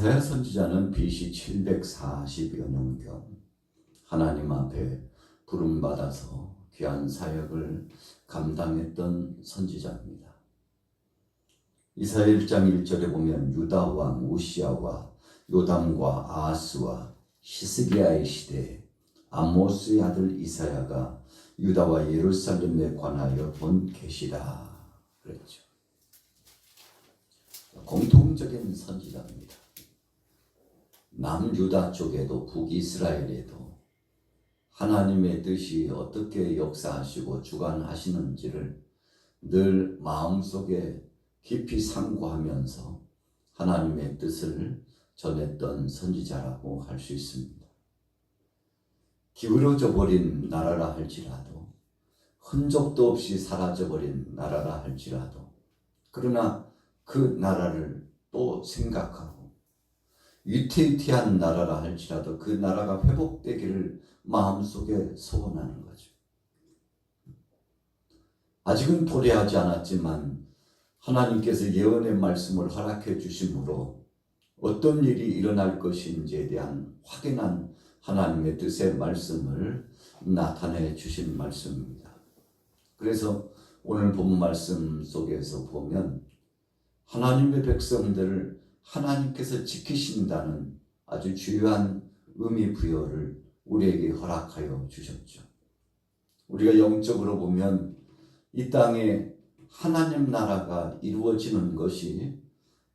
이사야 선지자는 BC 740여 년경 하나님 앞에 부름받아서 귀한 사역을 감당했던 선지자입니다. 이사야 1장 1절에 보면 유다 왕 우시야와 요담과 아하스와 히스기야의 시대에 아모스의 아들 이사야가 유다와 예루살렘에 관하여 본 계시다 그랬죠. 공통적인 선지자입니다. 남유다 쪽에도 북이스라엘에도 하나님의 뜻이 어떻게 역사하시고 주관하시는지를 늘 마음속에 깊이 상고하면서 하나님의 뜻을 전했던 선지자라고 할 수 있습니다. 기울어져 버린 나라라 할지라도, 흔적도 없이 사라져버린 나라라 할지라도, 그러나 그 나라를 또 생각하고 위태위태한 나라라 할지라도 그 나라가 회복되기를 마음속에 소원하는 거죠. 아직은 도래하지 않았지만 하나님께서 예언의 말씀을 허락해 주심으로 어떤 일이 일어날 것인지에 대한 확연한 하나님의 뜻의 말씀을 나타내 주신 말씀입니다. 그래서 오늘 본 말씀 속에서 보면 하나님의 백성들을 하나님께서 지키신다는 아주 주요한 의미 부여를 우리에게 허락하여 주셨죠. 우리가 영적으로 보면 이 땅에 하나님 나라가 이루어지는 것이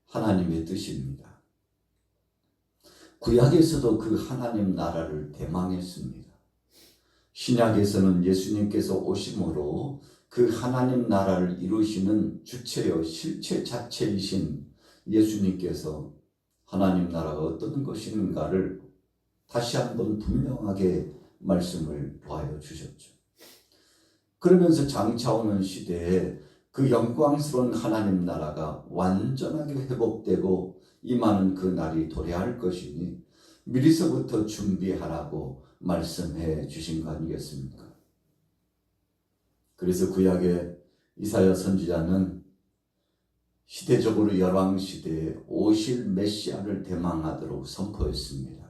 하나님의 뜻입니다. 구약에서도 그 하나님 나라를 대망했습니다. 신약에서는 예수님께서 오심으로 그 하나님 나라를 이루시는 주체요 실체 자체이신 예수님께서 하나님 나라가 어떤 것인가를 다시 한번 분명하게 말씀을 놓아 주셨죠. 그러면서 장차 오는 시대에 그 영광스러운 하나님 나라가 완전하게 회복되고 임하는 그 날이 도래할 것이니 미리서부터 준비하라고 말씀해 주신 거 아니겠습니까? 그래서 구약의 이사야 선지자는 시대적으로 열왕시대에 오실 메시아를 대망하도록 선포했습니다.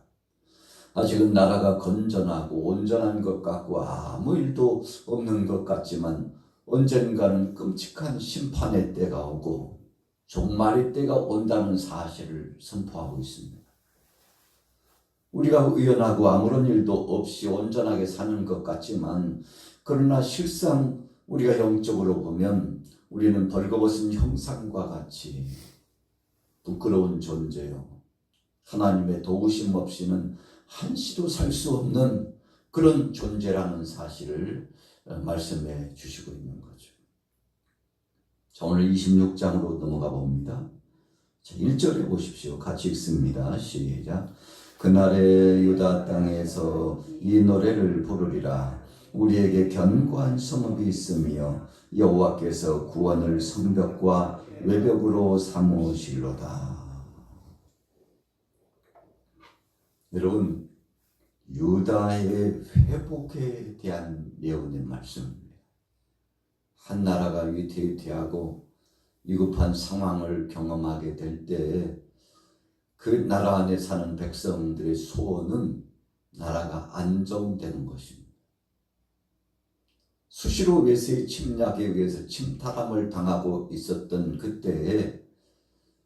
아직은 나라가 건전하고 온전한 것 같고 아무 일도 없는 것 같지만 언젠가는 끔찍한 심판의 때가 오고 종말의 때가 온다는 사실을 선포하고 있습니다. 우리가 의연하고 아무런 일도 없이 온전하게 사는 것 같지만 그러나 실상 우리가 영적으로 보면 우리는 벌거벗은 형상과 같이 부끄러운 존재요. 하나님의 도우심 없이는 한시도 살 수 없는 그런 존재라는 사실을 말씀해 주시고 있는 거죠. 자, 오늘 26장으로 넘어가 봅니다. 자, 1절에 보십시오. 같이 읽습니다. 시작. 그날에 유다 땅에서 이 노래를 부르리라. 우리에게 견고한 성읍이 있으며 여호와께서 구원을 성벽과 외벽으로 삼으실로다. 여러분, 유다의 회복에 대한 예언의 말씀입니다. 한 나라가 위태위태하고 위급한 상황을 경험하게 될 때 그 나라 안에 사는 백성들의 소원은 나라가 안정되는 것입니다. 수시로 외세의 침략에 의해서 침탈함을 당하고 있었던 그때에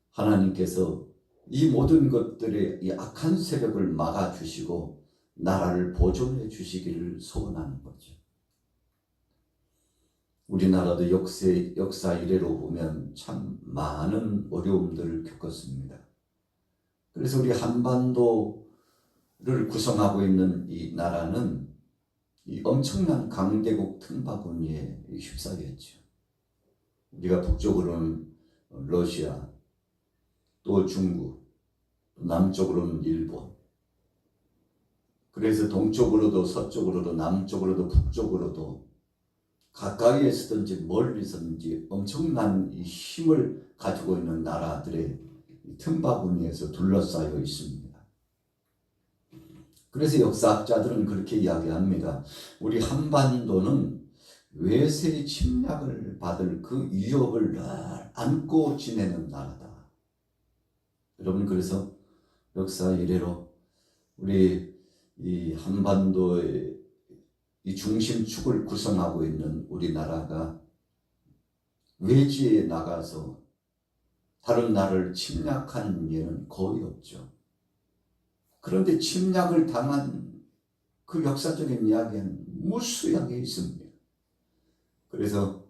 하나님께서 이 모든 것들의 이 악한 세력을 막아주시고 나라를 보존해 주시기를 소원하는 거죠. 우리나라도 역사 이래로 보면 참 많은 어려움들을 겪었습니다. 그래서 우리 한반도를 구성하고 있는 이 나라는 이 엄청난 강대국 틈바구니에 휩싸였죠. 우리가 북쪽으로는 러시아, 또 중국, 남쪽으로는 일본, 그래서 동쪽으로도 서쪽으로도 남쪽으로도 북쪽으로도 가까이에서든지 멀리서든지 엄청난 이 힘을 가지고 있는 나라들의 틈바구니에서 둘러싸여 있습니다. 그래서 역사학자들은 그렇게 이야기합니다. 우리 한반도는 외세의 침략을 받을 그 위협을 늘 안고 지내는 나라다. 여러분, 그래서 역사 이래로 우리 이 한반도의 이 중심축을 구성하고 있는 우리나라가 외지에 나가서 다른 나라를 침략한 예는 거의 없죠. 그런데 침략을 당한 그 역사적인 이야기는 무수하게 있습니다. 그래서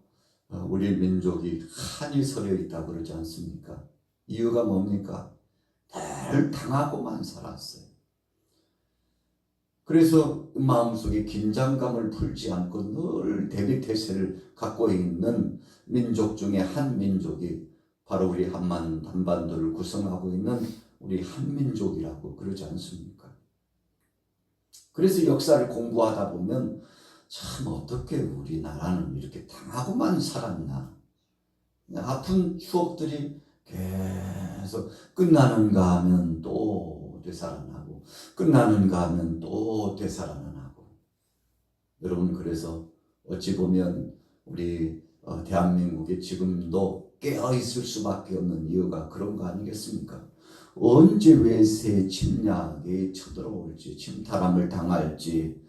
우리 민족이 한이 서려 있다고 그러지 않습니까? 이유가 뭡니까? 늘 당하고만 살았어요. 그래서 마음속에 긴장감을 풀지 않고 늘 대비태세를 갖고 있는 민족 중에 한 민족이 바로 우리 한반도를 구성하고 있는 우리 한민족이라고 그러지 않습니까? 그래서 역사를 공부하다 보면 참 어떻게 우리나라는 이렇게 당하고만 살았나. 아픈 추억들이 계속 끝나는가 하면 또 되살아나고 끝나는가 하면 또 되살아나고. 여러분, 그래서 어찌 보면 우리 대한민국이 지금도 깨어있을 수밖에 없는 이유가 그런 거 아니겠습니까? 언제 외세 침략이 쳐들어올지, 침탈함을 당할지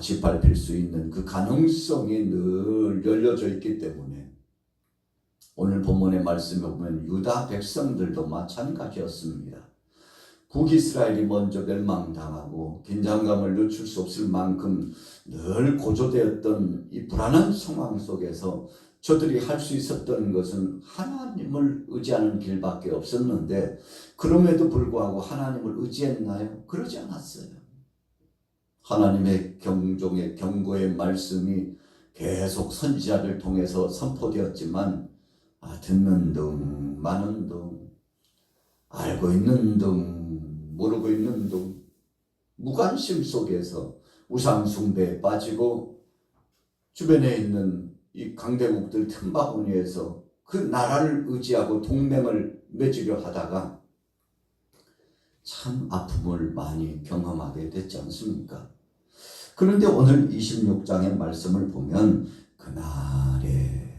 짓밟힐 수 있는 그 가능성이 늘 열려져 있기 때문에 오늘 본문의 말씀에 보면 유다 백성들도 마찬가지였습니다. 북이스라엘이 먼저 멸망당하고 긴장감을 늦출 수 없을 만큼 늘 고조되었던 이 불안한 상황 속에서 저들이 할 수 있었던 것은 하나님을 의지하는 길밖에 없었는데, 그럼에도 불구하고 하나님을 의지했나요? 그러지 않았어요. 하나님의 경종의 경고의 말씀이 계속 선지자를 통해서 선포되었지만 듣는 둥 마는 둥, 알고 있는 둥 모르고 있는 둥, 무관심 속에서 우상 숭배에 빠지고 주변에 있는 이 강대국들 틈바구니에서 그 나라를 의지하고 동맹을 맺으려 하다가 참 아픔을 많이 경험하게 됐지 않습니까? 그런데 오늘 26장의 말씀을 보면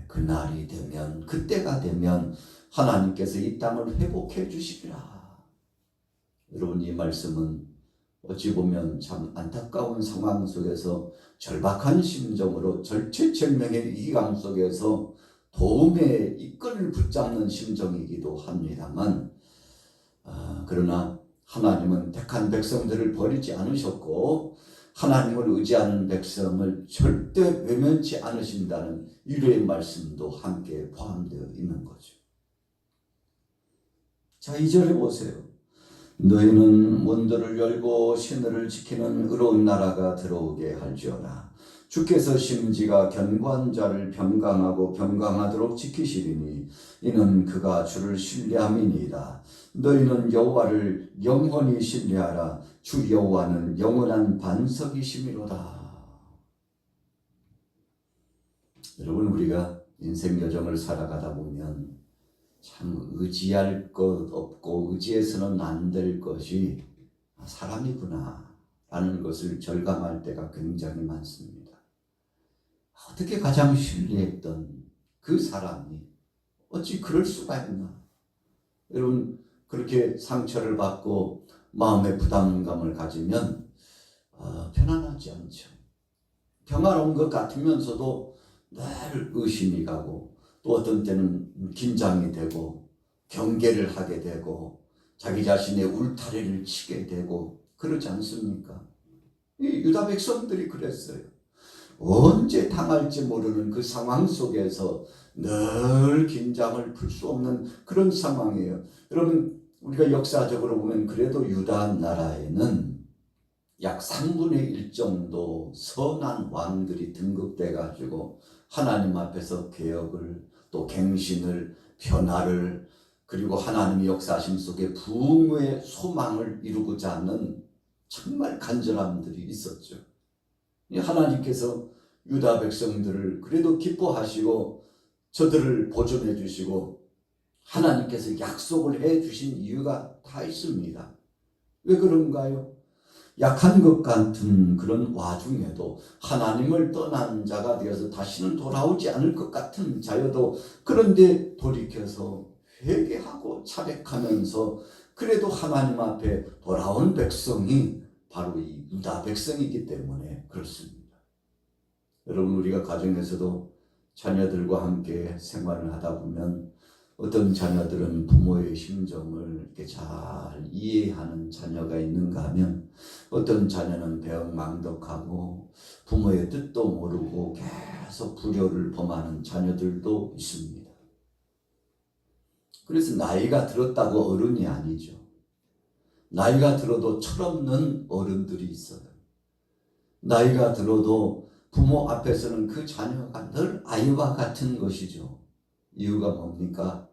그날이 되면, 그때가 되면 하나님께서 이 땅을 회복해 주시리라. 여러분, 이 말씀은 어찌 보면 참 안타까운 상황 속에서 절박한 심정으로 절체절명의 위기감 속에서 도움의 이끌을 붙잡는 심정이기도 합니다만, 그러나 하나님은 택한 백성들을 버리지 않으셨고 하나님을 의지하는 백성을 절대 외면치 않으신다는 위로의 말씀도 함께 포함되어 있는 거죠. 자, 2절에 보세요. 너희는 문들을 열고 시내를 지키는 의로운 나라가 들어오게 할지어다. 주께서 심지가 견고한 자를 평강하고 평강하도록 지키시리니 이는 그가 주를 신뢰함이니이다. 너희는 여호와를 영원히 신뢰하라. 주 여호와는 영원한 반석이심이로다. 여러분, 우리가 인생 여정을 살아가다 보면 참 의지할 것 없고 의지해서는 안 될 것이 사람이구나 라는 것을 절감할 때가 굉장히 많습니다. 어떻게 가장 신뢰했던 그 사람이 어찌 그럴 수가 있나. 여러분, 그렇게 상처를 받고 마음의 부담감을 가지면 편안하지 않죠. 평화로운 것 같으면서도 늘 의심이 가고 또 어떤 때는 긴장이 되고 경계를 하게 되고 자기 자신의 울타리를 치게 되고 그러지 않습니까? 이 유다 백성들이 그랬어요. 언제 당할지 모르는 그 상황 속에서 늘 긴장을 풀 수 없는 그런 상황이에요. 여러분, 우리가 역사적으로 보면 그래도 유다 나라에는 약 3분의 1 정도 선한 왕들이 등극돼 가지고 하나님 앞에서 개혁을 또 갱신을 변화를 그리고 하나님의 역사심 속에 부흥의 소망을 이루고자 하는 정말 간절함들이 있었죠. 하나님께서 유다 백성들을 그래도 기뻐하시고 저들을 보존해 주시고 하나님께서 약속을 해 주신 이유가 다 있습니다. 왜 그런가요? 약한 것 같은 그런 와중에도 하나님을 떠난 자가 되어서 다시는 돌아오지 않을 것 같은 자여도 그런데 돌이켜서 회개하고 자백하면서 그래도 하나님 앞에 돌아온 백성이 바로 이 유다 백성이기 때문에 그렇습니다. 여러분, 우리가 가정에서도 자녀들과 함께 생활을 하다 보면 어떤 자녀들은 부모의 심정을 이렇게 잘 이해하는 자녀가 있는가 하면 어떤 자녀는 배은망덕하고 부모의 뜻도 모르고 계속 불효를 범하는 자녀들도 있습니다. 그래서 나이가 들었다고 어른이 아니죠. 나이가 들어도 철없는 어른들이 있어요. 나이가 들어도 부모 앞에서는 그 자녀가 늘 아이와 같은 것이죠. 이유가 뭡니까?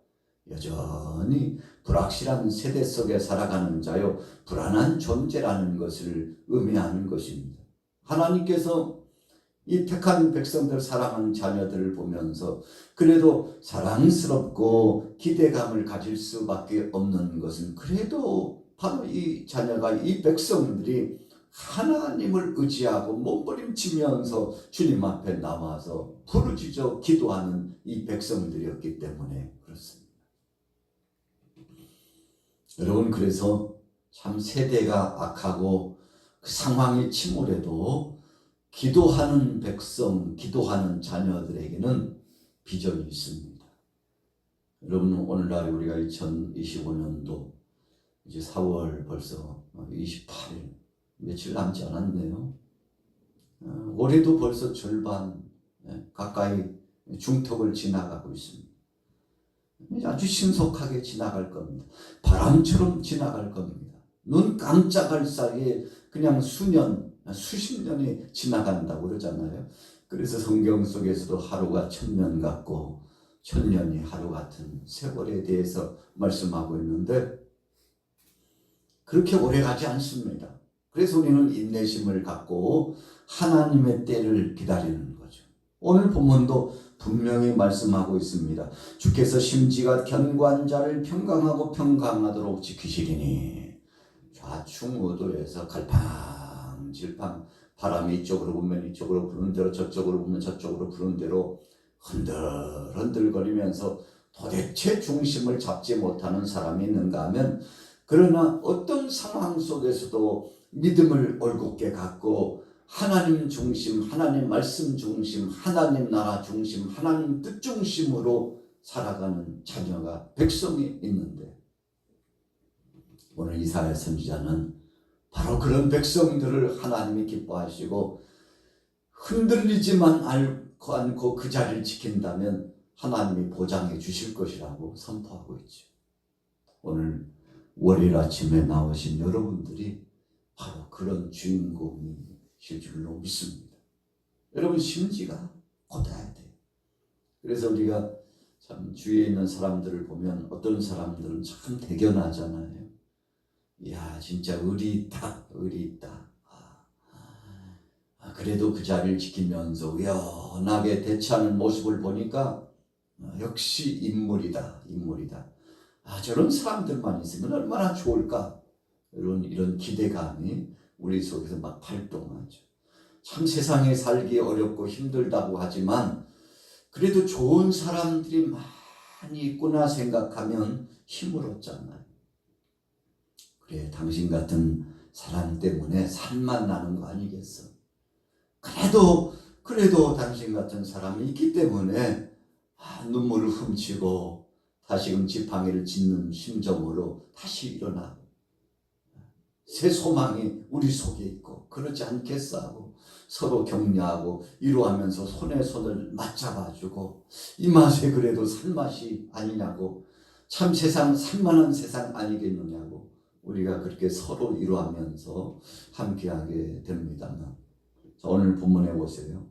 여전히 불확실한 세대 속에 살아가는 자요, 불안한 존재라는 것을 의미하는 것입니다. 하나님께서 이 택한 백성들, 사랑하는 자녀들을 보면서 그래도 사랑스럽고 기대감을 가질 수밖에 없는 것은 그래도 바로 이 자녀가, 이 백성들이 하나님을 의지하고 몸부림치면서 주님 앞에 나와서 부르짖어 기도하는 이 백성들이었기 때문에 그렇습니다. 여러분, 그래서 참 세대가 악하고 그 상황이 침울해도 기도하는 백성, 기도하는 자녀들에게는 비전이 있습니다. 여러분, 오늘날 우리가 2025년도 이제 4월 벌써 28일, 며칠 남지 않았네요. 올해도 벌써 절반 가까이 중턱을 지나가고 있습니다. 아주 신속하게 지나갈 겁니다. 바람처럼 지나갈 겁니다. 눈 깜짝할 사이에 그냥 수십 년이 지나간다고 그러잖아요. 그래서 성경 속에서도 하루가 1000년 같고 1000년이 하루 같은 세월에 대해서 말씀하고 있는데 그렇게 오래 가지 않습니다. 그래서 우리는 인내심을 갖고 하나님의 때를 기다리는 거죠. 오늘 본문도 분명히 말씀하고 있습니다. 주께서 심지가 견고한 자를 평강하고 평강하도록 지키시리니 좌충우돌에서 갈팡질팡 바람이 이쪽으로 불면 이쪽으로 부는 대로 저쪽으로 불면 저쪽으로 부는 대로 흔들흔들거리면서 도대체 중심을 잡지 못하는 사람이 있는가 하면, 그러나 어떤 상황 속에서도 믿음을 올곧게 갖고 하나님 중심, 하나님 말씀 중심, 하나님 나라 중심, 하나님 뜻 중심으로 살아가는 자녀가, 백성이 있는데, 오늘 이사야 선지자는 바로 그런 백성들을 하나님이 기뻐하시고 흔들리지만 않고 그 자리를 지킨다면 하나님이 보장해 주실 것이라고 선포하고 있죠. 오늘 월요일 아침에 나오신 여러분들이 바로 그런 주인공이실 줄로 믿습니다. 여러분, 심지가 곧아야 돼요. 그래서 우리가 참 주위에 있는 사람들을 보면 어떤 사람들은 참 대견하잖아요. 이야, 진짜 의리 있다, 의리 있다. 그래도 그 자리를 지키면서 의연하게 대처하는 모습을 보니까 역시 인물이다, 인물이다. 저런 사람들만 있으면 얼마나 좋을까. 이런 기대감이 우리 속에서 막 발동하죠. 참 세상에 살기 어렵고 힘들다고 하지만 그래도 좋은 사람들이 많이 있구나 생각하면 힘을 얻잖아요. 그래, 당신 같은 사람 때문에 산만 나는 거 아니겠어. 그래도 당신 같은 사람이 있기 때문에 눈물을 훔치고 다시금 지팡이를 짚는 심정으로 다시 일어나고 새 소망이 우리 속에 있고, 그렇지 않겠어 하고 서로 격려하고 위로하면서 손에 손을 맞잡아주고, 이 맛에 그래도 산맛이 아니냐고, 참 세상 산만한 세상 아니겠느냐고, 우리가 그렇게 서로 위로하면서 함께하게 됩니다만, 오늘 본문에 보세요.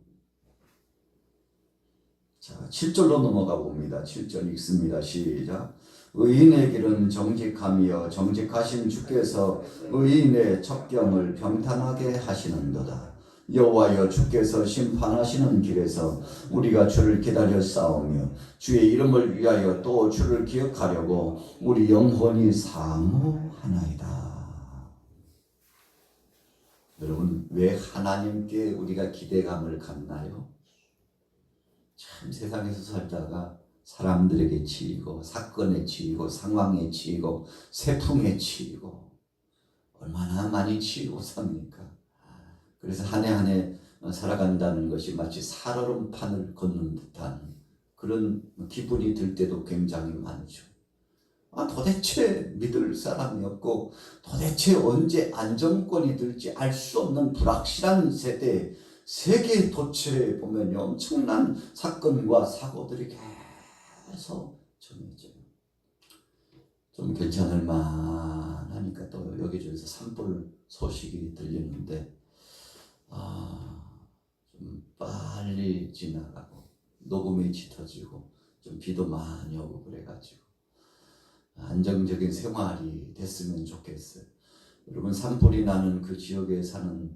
자, 7절로 넘어가 봅니다. 7절 읽습니다. 시작. 의인의 길은 정직함이여 정직하신 주께서 의인의 첩경을 평탄하게 하시는도다. 여호와여, 주께서 심판하시는 길에서 우리가 주를 기다려 싸우며 주의 이름을 위하여 또 주를 기억하려고 우리 영혼이 사모하나이다. 여러분, 왜 하나님께 우리가 기대감을 갖나요? 참 세상에서 살다가 사람들에게 치이고 사건에 치이고 상황에 치이고 세풍에 치이고 얼마나 많이 치이고 삽니까? 그래서 한 해 한 해 살아간다는 것이 마치 살얼음판을 걷는 듯한 그런 기분이 들 때도 굉장히 많죠. 도대체 믿을 사람이 없고 도대체 언제 안정권이 들지 알 수 없는 불확실한 세대, 세계 도처에 보면 엄청난 사건과 사고들이 계속 전해져요. 좀 괜찮을 만하니까 또 여기저기서 산불 소식이 들리는데 좀 빨리 지나가고 녹음이 짙어지고 좀 비도 많이 오고 그래가지고 안정적인 생활이 됐으면 좋겠어요. 여러분 산불이 나는 그 지역에 사는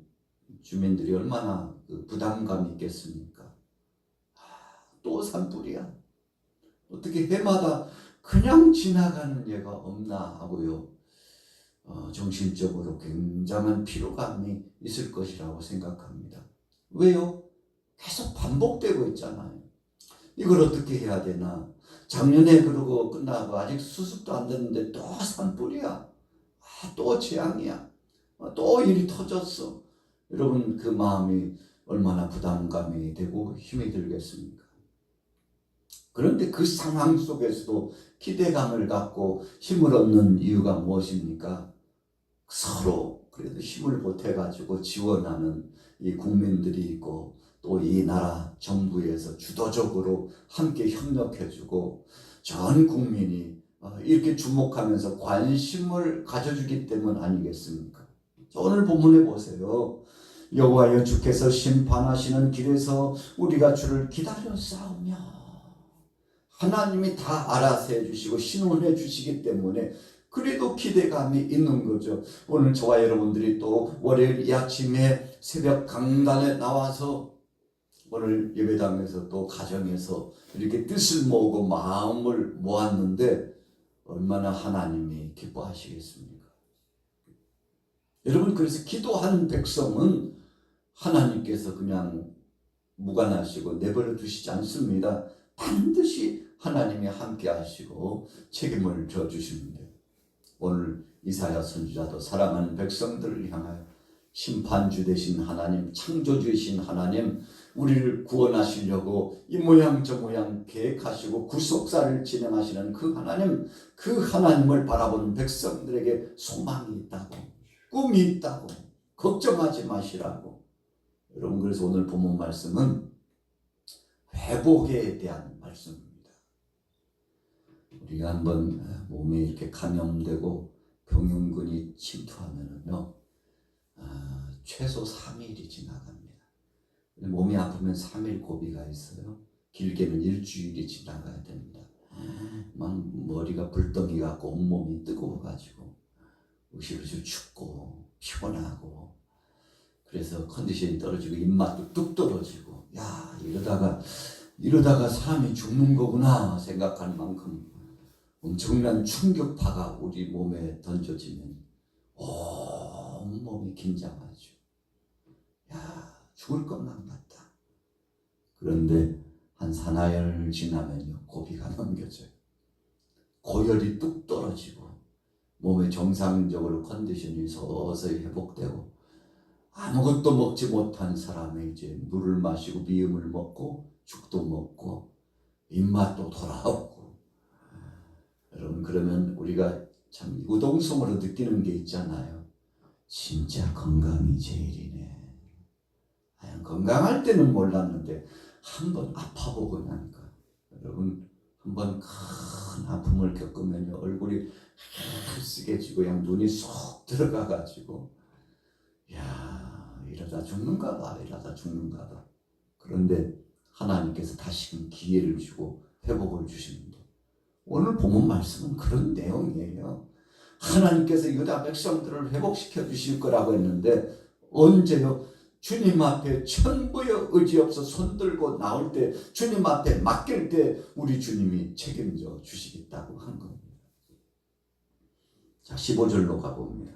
주민들이 얼마나 부담감이 있겠습니까? 또 산불이야. 어떻게 해마다 그냥 지나가는 예가 없나 하고요. 정신적으로 굉장한 피로감이 있을 것이라고 생각합니다. 왜요? 계속 반복되고 있잖아요. 이걸 어떻게 해야 되나? 작년에 그러고 끝나고 아직 수습도 안 됐는데 또 산불이야. 또 재앙이야. 또 일이 터졌어. 여러분 그 마음이 얼마나 부담감이 되고 힘이 들겠습니까? 그런데 그 상황 속에서도 기대감을 갖고 힘을 얻는 이유가 무엇입니까? 서로 그래도 힘을 보태가지고 지원하는 이 국민들이 있고 또 이 나라 정부에서 주도적으로 함께 협력해주고 전 국민이 이렇게 주목하면서 관심을 가져주기 때문 아니겠습니까? 오늘 본문에 보세요. 여호와여 주께서 심판하시는 길에서 우리가 주를 기다려 싸우며 하나님이 다 알아서 해주시고 신원해 주시기 때문에 그래도 기대감이 있는 거죠. 오늘 저와 여러분들이 또 월요일 이 아침에 새벽 강단에 나와서 오늘 예배당에서 또 가정에서 이렇게 뜻을 모으고 마음을 모았는데 얼마나 하나님이 기뻐하시겠습니까? 여러분 그래서 기도하는 백성은 하나님께서 그냥 무관하시고 내버려 두시지 않습니다. 반드시 하나님이 함께 하시고 책임을 져주십니다. 오늘 이사야 선지자도 사랑하는 백성들을 향하여 심판주 되신 하나님, 창조주이신 하나님, 우리를 구원하시려고 이 모양 저 모양 계획하시고 구속사를 진행하시는 그 하나님을 바라보는 백성들에게 소망이 있다고, 꿈이 있다고, 걱정하지 마시라고. 여러분 그래서 오늘 본문 말씀은 회복에 대한 말씀입니다. 우리가 한번 몸에 이렇게 감염되고 병용균이 침투하면은요, 최소 3일이 지나갑니다. 몸이 아프면 3일 고비가 있어요. 길게는 일주일이 지나가야 됩니다. 막 머리가 불덩이 같고 온몸이 뜨거워가지고 으실으실 춥고 피곤하고 그래서 컨디션이 떨어지고 입맛도 뚝 떨어지고 야 이러다가 사람이 죽는 거구나 생각할 만큼 엄청난 충격파가 우리 몸에 던져지면 온몸이 긴장하죠. 야 죽을 것만 같다. 그런데 한 사나흘 지나면요 고비가 넘겨져요. 고열이 뚝 떨어지고 몸의 정상적으로 컨디션이 서서히 회복되고 아무것도 먹지 못한 사람이 이제 물을 마시고 미음을 먹고 죽도 먹고 입맛도 돌아오고 여러분 그러면 우리가 참 우동성으로 느끼는 게 있잖아요. 진짜 건강이 제일이네. 건강할 때는 몰랐는데 한번 아파보고 나니까 여러분 한번 큰 아픔을 겪으면 얼굴이 쓰게지고 그냥 눈이 쏙 들어가가지고 야 이러다 죽는가 봐. 그런데 하나님께서 다시금 기회를 주고 회복을 주십니다. 오늘 본문 말씀은 그런 내용이에요. 하나님께서 유다 백성들을 회복시켜 주실 거라고 했는데 언제요? 주님 앞에 천부의 의지 없어 손들고 나올 때 주님 앞에 맡길 때 우리 주님이 책임져 주시겠다고 한 겁니다. 자 15절로 가봅니다.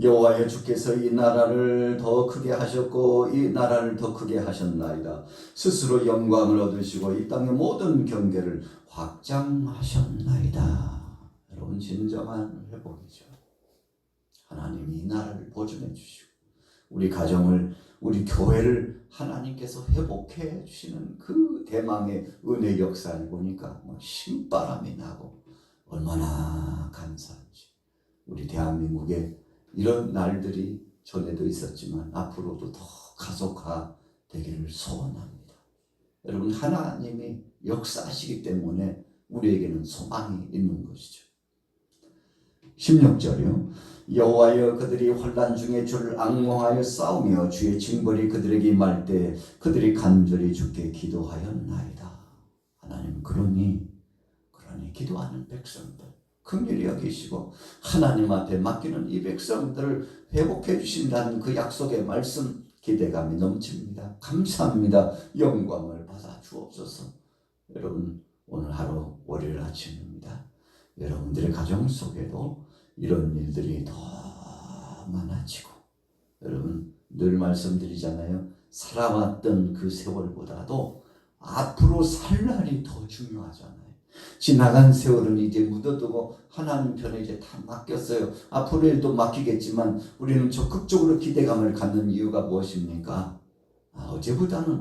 여호와여 주께서 이 나라를 더 크게 하셨고 이 나라를 더 크게 하셨나이다. 스스로 영광을 얻으시고 이 땅의 모든 경계를 확장하셨나이다. 여러분, 진정한 회복이죠. 하나님이 이 나라를 보존해 주시고 우리 가정을, 우리 교회를 하나님께서 회복해 주시는 그 대망의 은혜 역사를 보니까 신바람이 나고 얼마나 감사한지. 우리 대한민국에 이런 날들이 전에도 있었지만 앞으로도 더 가속화되기를 소원합니다. 여러분, 하나님이 역사하시기 때문에 우리에게는 소망이 있는 것이죠. 16절이요. 여호와여 그들이 환난 중에 주를 앙망하여 싸우며 주의 징벌이 그들에게 임할 때 그들이 간절히 주께 기도하였나이다. 하나님 그러니 기도하는 백성들 긍휼히 여기시고 하나님한테 맡기는 이 백성들을 회복해 주신다는 그 약속의 말씀, 기대감이 넘칩니다. 감사합니다. 영광을 받아 주옵소서. 여러분, 오늘 하루 월요일 아침입니다. 여러분들의 가정 속에도 이런 일들이 더 많아지고, 여러분 늘 말씀드리잖아요. 살아왔던 그 세월보다도 앞으로 살 날이 더 중요하잖아요. 지나간 세월은 이제 묻어두고 하나님 편에 이제 다 맡겼어요. 앞으로도 맡기겠지만 우리는 적극적으로 기대감을 갖는 이유가 무엇입니까? 어제보다는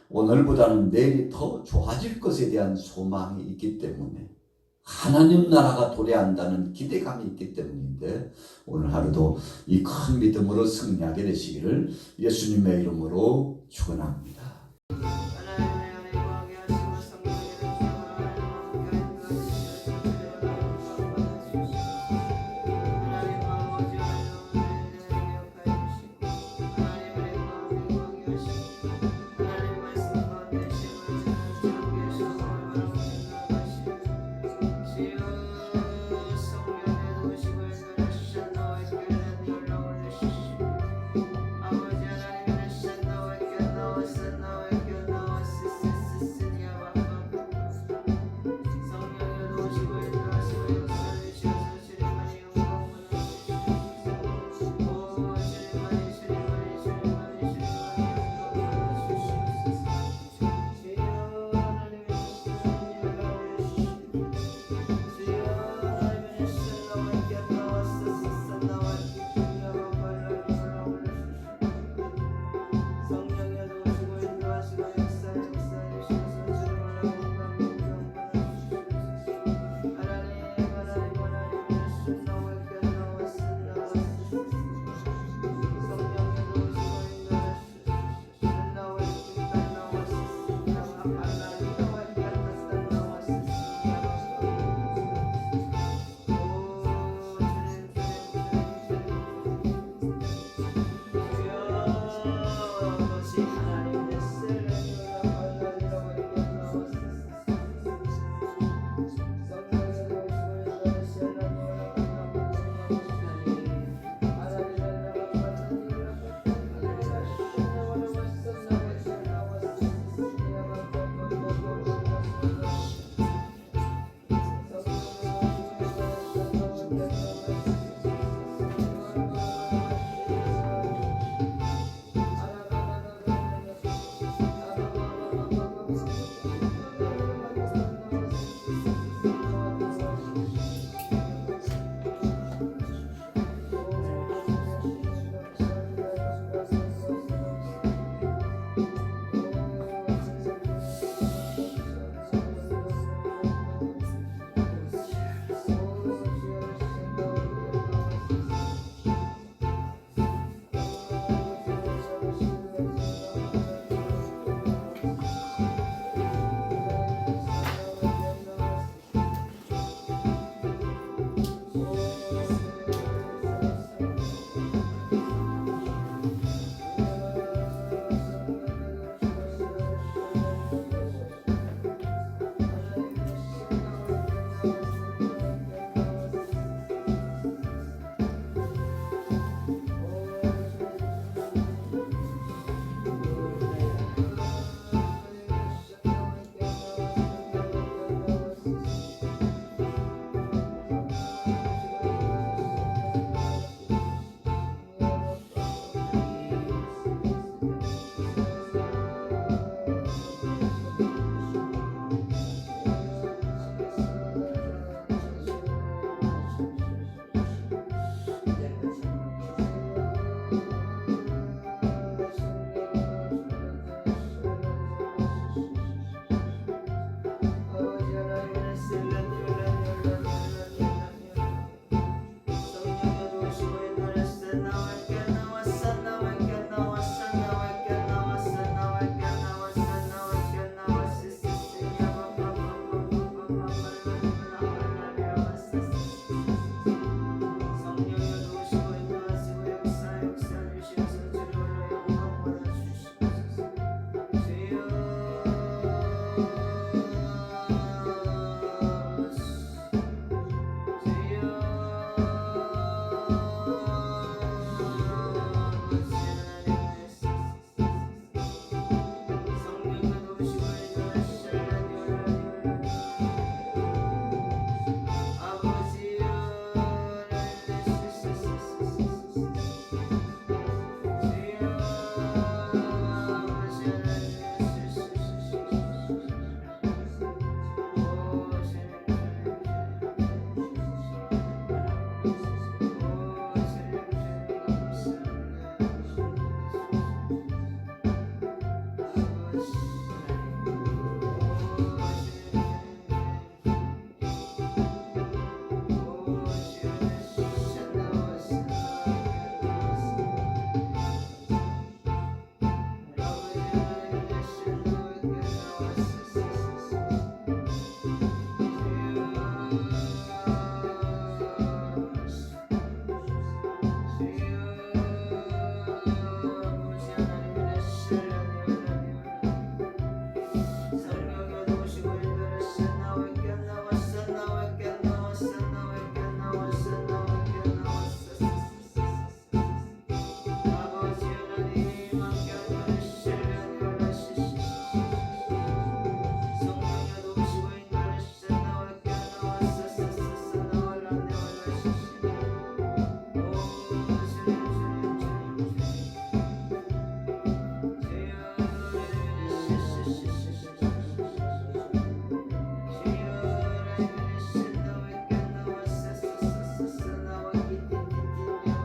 오늘보다는 내일이 더 좋아질 것에 대한 소망이 있기 때문에, 하나님 나라가 도래한다는 기대감이 있기 때문인데, 오늘 하루도 이 큰 믿음으로 승리하게 되시기를 예수님의 이름으로 축원합니다.